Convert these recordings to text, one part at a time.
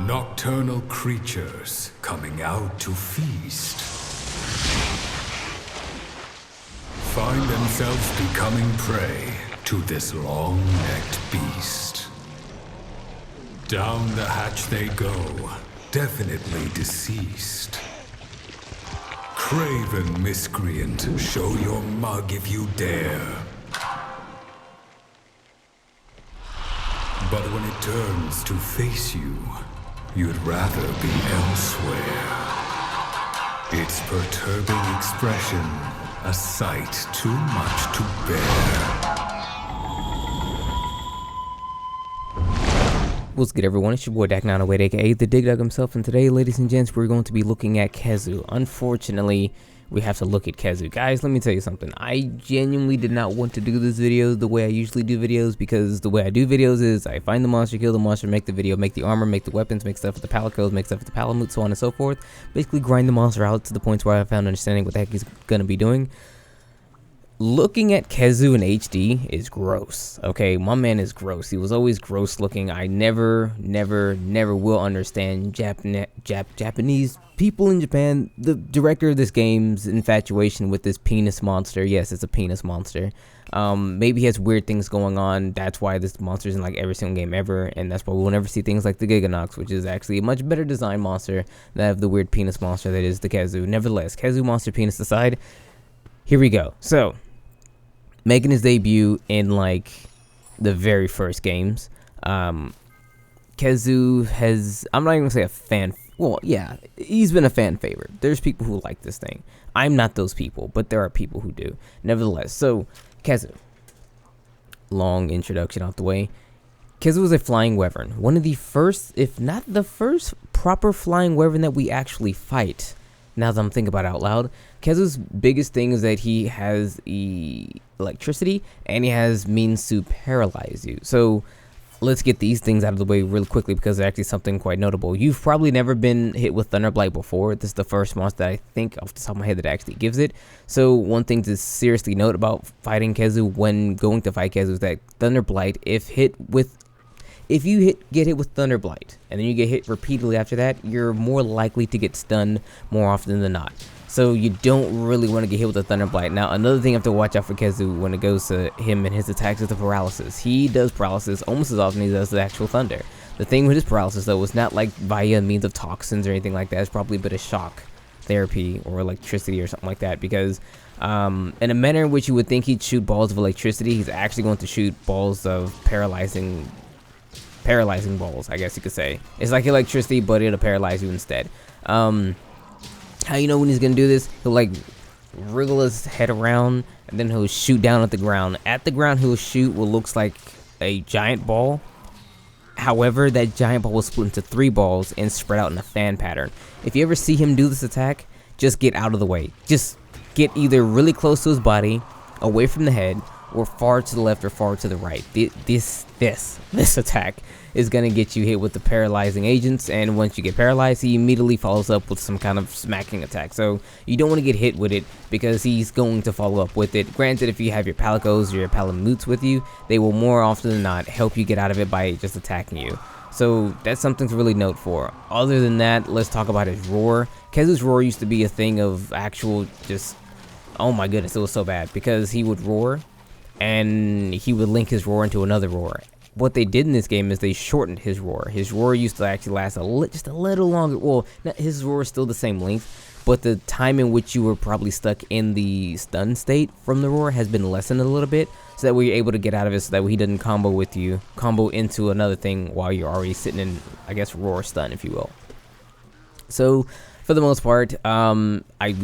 Nocturnal creatures coming out to feast. Find themselves becoming prey to this long-necked beast. Down the hatch they go, definitely deceased. Craven miscreant, show your mug if you dare. But when it turns to face you, you'd rather be elsewhere. Its perturbing expression, a sight too much to bear. What's good, everyone? It's your boy Dak908, aka the Dig Dug himself, and today, ladies and gents, we're going to be looking at Khezu. Unfortunately, we have to look at Khezu. Guys, let me tell you something. I genuinely did not want to do this video the way I usually do videos, because the way I do videos is I find the monster, kill the monster, make the video, make the armor, make the weapons, make stuff with the palicodes, make stuff with the palamute, so on and so forth. Basically grind the monster out to the points where I found understanding what the heck he's going to be doing. Looking at Khezu in HD is gross. Okay, my man is gross. He was always gross looking. I never will understand Japanese people in Japan. The director of this game's infatuation with this penis monster. Yes, it's a penis monster. Maybe he has weird things going on. That's why this monster's in like every single game ever, and that's why we'll never see things like the Giganox, which is actually a much better design monster than have the weird penis monster that is the Khezu. Nevertheless, Khezu monster penis aside, here we go. So, making his debut in like the very first games, Khezu has, I'm not even gonna say a fan, well, yeah, he's been a fan favorite. There's people who like this thing. I'm not those people, but there are people who do. Nevertheless, so Khezu, long introduction out the way. Khezu is a flying wyvern, one of the first, if not the first, proper flying wyvern that we actually fight. Now that I'm thinking about it out loud, Khezu's biggest thing is that he has electricity and he has means to paralyze you. So let's get these things out of the way real quickly, because they're actually something quite notable. You've probably never been hit with Thunderblight before. This is the first monster that I think off the top of my head that actually gives it. So one thing to seriously note about fighting Khezu when going to fight Khezu is that Thunderblight, if you get hit with Thunderblight and then you get hit repeatedly after that, you're more likely to get stunned more often than not. So you don't really want to get hit with a Thunderblight. Now, another thing you have to watch out for Khezu when it goes to him and his attacks is the paralysis. He does paralysis almost as often as he does the actual thunder. The thing with his paralysis, though, is not like via means of toxins or anything like that. It's probably a bit of shock therapy or electricity or something like that, because in a manner in which you would think he'd shoot balls of electricity, he's actually going to shoot balls of paralyzing balls, I guess you could say. It's like electricity, but it'll paralyze you instead. How you know when he's gonna do this? He'll like wriggle his head around and then he'll shoot down at the ground. At the ground, he'll shoot what looks like a giant ball. However, that giant ball will split into 3 balls and spread out in a fan pattern. If you ever see him do this attack, just get out of the way. Just get either really close to his body, away from the head, or far to the left or far to the right. This attack is going to get you hit with the paralyzing agents, and once you get paralyzed, he immediately follows up with some kind of smacking attack. So you don't want to get hit with it, because he's going to follow up with it. Granted, if you have your palicos or your palamutes with you, they will more often than not help you get out of it by just attacking you. So that's something to really note for. Other than that, let's talk about his roar. Khezu's roar used to be a thing of actual just, oh my goodness, it was so bad, because he would roar and he would link his roar into another roar. What they did in this game is they shortened his roar. His roar used to actually last just a little longer. Well, his roar is still the same length, but the time in which you were probably stuck in the stun state from the roar has been lessened a little bit, so that way you're able to get out of it, so that way he doesn't combo into another thing while you're already sitting in, I guess, roar stun, if you will. So for the most part, we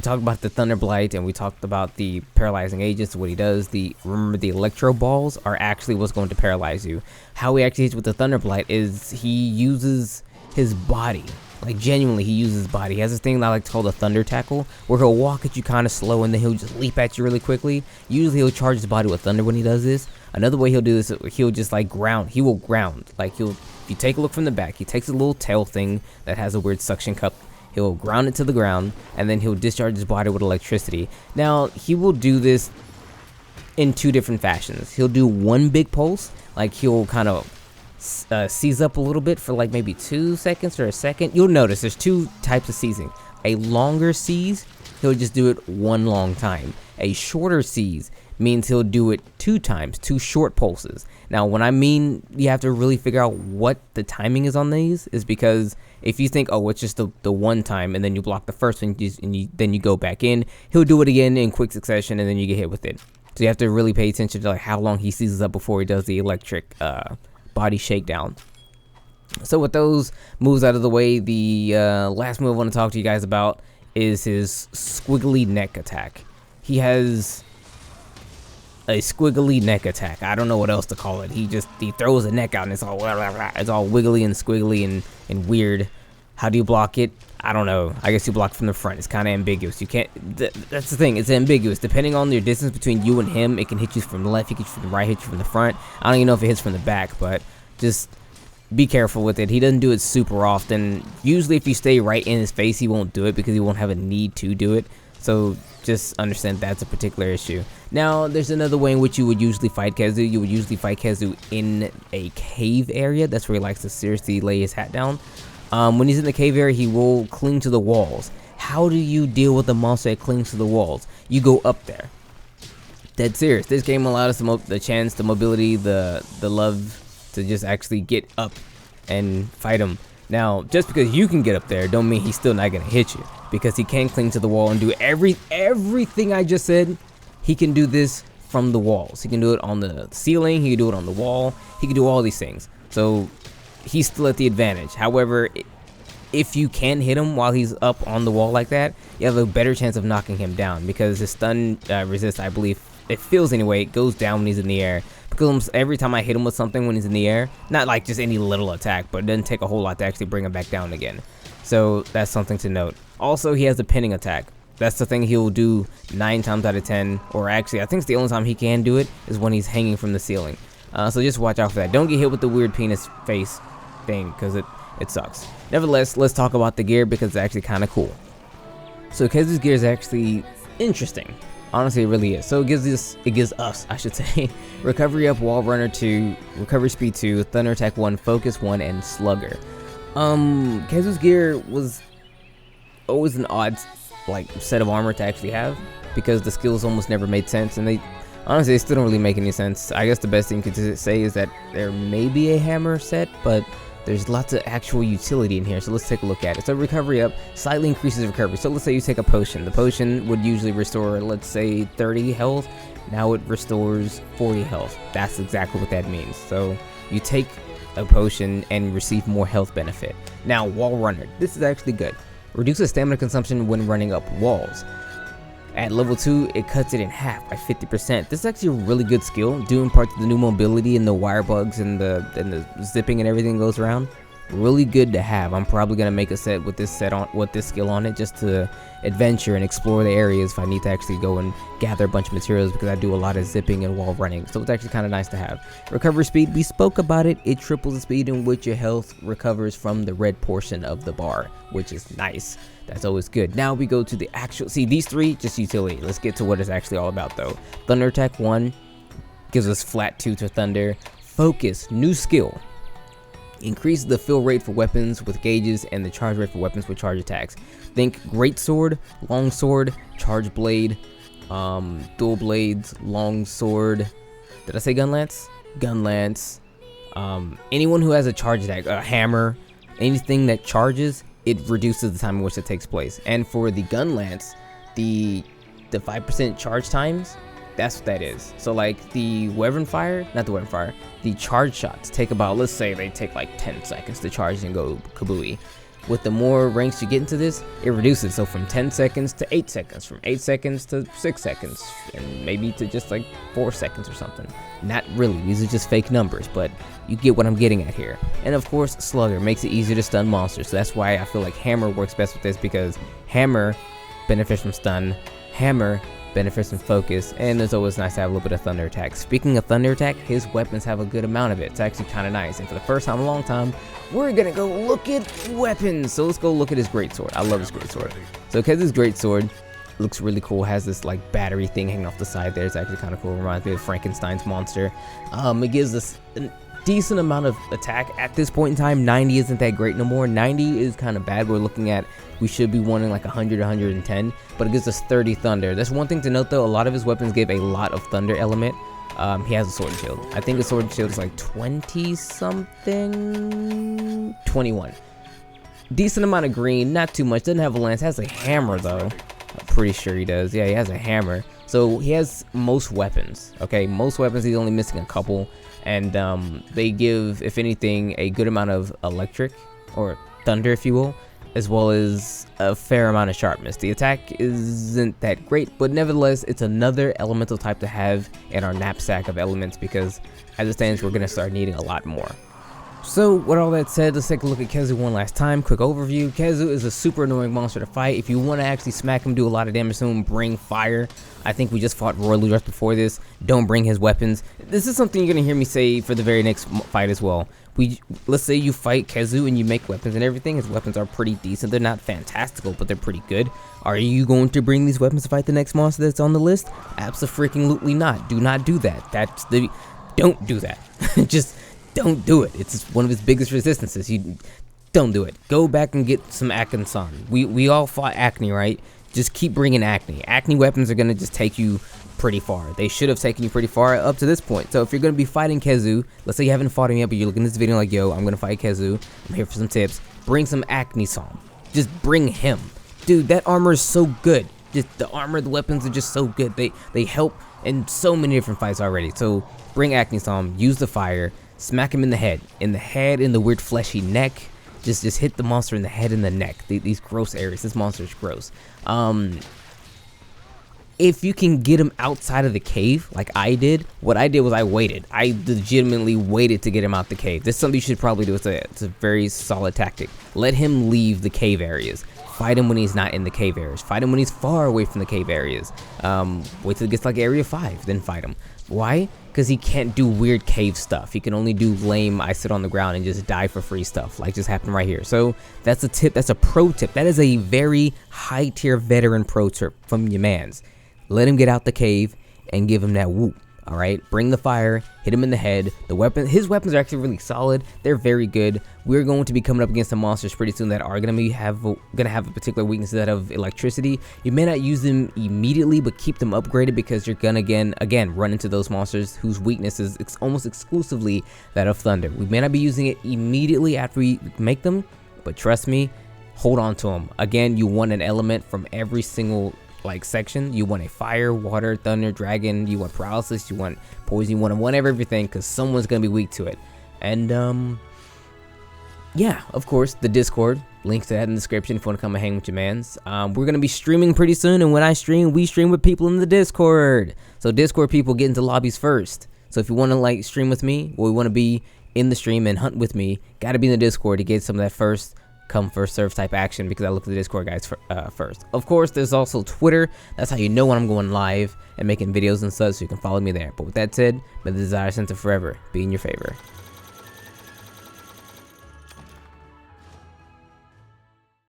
talked about the Thunderblight and we talked about the paralyzing agents, what he does. Remember, the electro balls are actually what's going to paralyze you. How he actually hits with the Thunderblight is he uses his body. Like, genuinely, he uses his body. He has this thing that I like to call the Thunder Tackle, where he'll walk at you kind of slow and then he'll just leap at you really quickly. Usually he'll charge his body with thunder when he does this. Another way he'll do this, he'll just like ground. He will ground. Like, if you take a look from the back, he takes a little tail thing that has a weird suction cup. He'll ground it to the ground, and then he'll discharge his body with electricity. Now, he will do this in 2 different fashions. He'll do one big pulse, like he'll kind of seize up a little bit for like maybe 2 seconds or a second. You'll notice there's two types of seizing. A longer seize, he'll just do it one long time. A shorter seize means he'll do it 2 times, 2 short pulses. Now, when I mean you have to really figure out what the timing is on these, is because if you think, oh, it's just the one time, and then you block the first one, then you go back in, he'll do it again in quick succession, and then you get hit with it. So you have to really pay attention to like how long he seizes up before he does the electric body shakedown. So with those moves out of the way, the last move I want to talk to you guys about is his squiggly neck attack. He has a squiggly neck attack. I don't know what else to call it. He throws a neck out and it's all wiggly and squiggly and weird. How do you block it? I don't know. I guess you block from the front. It's kind of ambiguous. You can't. That's the thing. It's ambiguous. Depending on your distance between you and him, it can hit you from the left, it can hit you from the right, hit you from the front. I don't even know if it hits from the back, but just be careful with it. He doesn't do it super often. Usually, if you stay right in his face, he won't do it because he won't have a need to do it. So just understand that's a particular issue. Now, there's another way in which you would usually fight Khezu. You would usually fight Khezu in a cave area. That's where he likes to seriously lay his hat down. When he's in the cave area, he will cling to the walls. How do you deal with a monster that clings to the walls? You go up there. Dead serious. This game allowed us the chance, the mobility, the love to just actually get up and fight him. Now, just because you can get up there, don't mean he's still not gonna hit you, because he can cling to the wall and do everything I just said. He can do this from the walls. He can do it on the ceiling. He can do it on the wall. He can do all these things. So he's still at the advantage. However, if you can hit him while he's up on the wall like that, you have a better chance of knocking him down, because his stun resist, I believe, it feels anyway, it goes down when he's in the air. Because every time I hit him with something when he's in the air, not like just any little attack, but it doesn't take a whole lot to actually bring him back down again. So that's something to note. Also, he has a pinning attack. That's the thing he'll do 9 times out of 10, or actually, I think it's the only time he can do it is when he's hanging from the ceiling. So just watch out for that. Don't get hit with the weird penis face thing, because it sucks. Nevertheless, let's talk about the gear, because it's actually kind of cool. So Khezu's gear is actually interesting. Honestly, it really is. So it gives us, I should say, Recovery Up, Wall Runner 2, Recovery Speed 2, Thunder Attack 1, Focus 1, and Slugger. Khezu's gear was always an odd set of armor to actually have, because the skills almost never made sense, and they still don't really make any sense. I guess the best thing to say is that there may be a hammer set, but there's lots of actual utility in here, so let's take a look at it. So Recovery Up slightly increases recovery. So let's say you take a potion. The potion would usually restore, let's say, 30 health. Now it restores 40 health. That's exactly what that means. So you take a potion and receive more health benefit. Now, Wall Runner. This is actually good. Reduces stamina consumption when running up walls. At level 2, it cuts it in half by 50%. This is actually a really good skill, due in part to the new mobility and the wire bugs and the zipping and everything goes around. Really good to have. I'm probably gonna make a set with this skill on it, just to adventure and explore the areas if I need to actually go and gather a bunch of materials, because I do a lot of zipping and wall running. So it's actually kind of nice to have. Recovery Speed, we spoke about it. It triples the speed in which your health recovers from the red portion of the bar, which is nice. That's always good. Now we go to the actual, see, these three, just utility. Let's get to what it's actually all about though. Thunder Attack 1 gives us flat 2 to thunder. Focus, new skill. Increases the fill rate for weapons with gauges and the charge rate for weapons with charge attacks. Think great sword, long sword, charge blade, dual blades, long sword. Did I say gun lance? Gun lance. Anyone who has a charge attack, a hammer, anything that charges, it reduces the time in which it takes place. And for the gun lance, the 5% charge times, that's what that is. So like the the charge shots take about, let's say they take like 10 seconds to charge and go kabooey. With the more ranks you get into this, it reduces. So from 10 seconds to 8 seconds, from 8 seconds to 6 seconds, and maybe to just like 4 seconds or something. Not really, these are just fake numbers, but you get what I'm getting at here. And of course, Slugger makes it easier to stun monsters. So that's why I feel like Hammer works best with this, because Hammer benefits from stun, Hammer benefits from focus, and it's always nice to have a little bit of Thunder Attack. Speaking of Thunder Attack, his weapons have a good amount of it. It's actually kind of nice. And for the first time in a long time, we're gonna go look at weapons. So let's go look at his greatsword. I love his greatsword. So Khezu's greatsword looks really cool. Has this like battery thing hanging off the side there. It's actually kind of cool. Reminds me of Frankenstein's monster. It gives us decent amount of attack at this point in time. 90 isn't that great no more. 90 is kind of bad. We're looking at, we should be wanting like 100, 110, but it gives us 30 thunder. That's one thing to note though. A lot of his weapons give a lot of thunder element. He has a sword and shield. I think the sword and shield is like 20 something, 21. Decent amount of green, not too much. Doesn't have a lance. Has a hammer though. I'm pretty sure he does. Yeah, he has a hammer. So he has most weapons. Okay, most weapons. He's only missing a couple, and they give, if anything, a good amount of electric or thunder, if you will, as well as a fair amount of sharpness. The attack isn't that great, but nevertheless, it's another elemental type to have in our knapsack of elements, because as it stands, we're gonna start needing a lot more. So with all that said, let's take a look at Khezu one last time. Quick overview. Khezu is a super annoying monster to fight. If you want to actually smack him, do a lot of damage to him, bring fire. I think we just fought Royal just before this. Don't bring his weapons. This is something you're going to hear me say for the very next fight as well. Let's say you fight Khezu and you make weapons and everything. His weapons are pretty decent. They're not fantastical, but they're pretty good. Are you going to bring these weapons to fight the next monster that's on the list? Abso-freaking-lutely not. Do not do that. Don't do that. Just don't do it. It's one of his biggest resistances. You don't do it. Go back and get some Acne-san. We all fought Acne, right? Just keep bringing Acne. Acne weapons are gonna just take you pretty far. They should have taken you pretty far up to this point. So if you're gonna be fighting Khezu, let's say you haven't fought him yet, but you're looking at this video like, yo, I'm gonna fight Khezu. I'm here for some tips. Bring some Acne-san. Just bring him, dude. That armor is so good. Just the armor, the weapons are just so good. They help in so many different fights already. So bring Acne-san. Use the fire. Smack him in the head, in the weird fleshy neck. Just hit the monster in the head and the neck. These gross areas. This monster is gross. If you can get him outside of the cave, like I did, what I did was I waited. I legitimately waited to get him out the cave. This is something you should probably do. It's a very solid tactic. Let him leave the cave areas. Fight him when he's not in the cave areas. Fight him when he's far away from the cave areas. Wait till it gets like area 5, then fight him. Why? Because he can't do weird cave stuff. He can only do lame, I sit on the ground and just die for free stuff, like just happened right here. So that's a tip. That's a pro tip. That is a very high tier veteran pro tip from your mans. Let him get out the cave and give him that whoop. All right, bring the fire, hit him in the head. His weapons are actually really solid. They're very good. We're going to be coming up against some monsters pretty soon that are gonna have a particular weakness, that of electricity. You may not use them immediately, but keep them upgraded, because you're gonna again run into those monsters whose weakness is almost exclusively that of thunder. We may not be using it immediately after we make them, but trust me, hold on to them. Again, you want an element from every single section. You want a fire, water, thunder, dragon. You want paralysis. You want poison. You want one of everything, because someone's gonna be weak to it. And yeah, of course, the Discord. Link to that in the description if you want to come and hang with your mans. We're gonna be streaming pretty soon, and when I stream, we stream with people in the Discord. So Discord people get into lobbies first. So if you want to stream with me, or you want to be in the stream and hunt with me, gotta be in the Discord to get some of that first come first serve type action, because I look at the Discord guys first. Of course, there's also Twitter. That's how you know when I'm going live and making videos and such, so you can follow me there. But with that said, may the desire center forever be in your favor.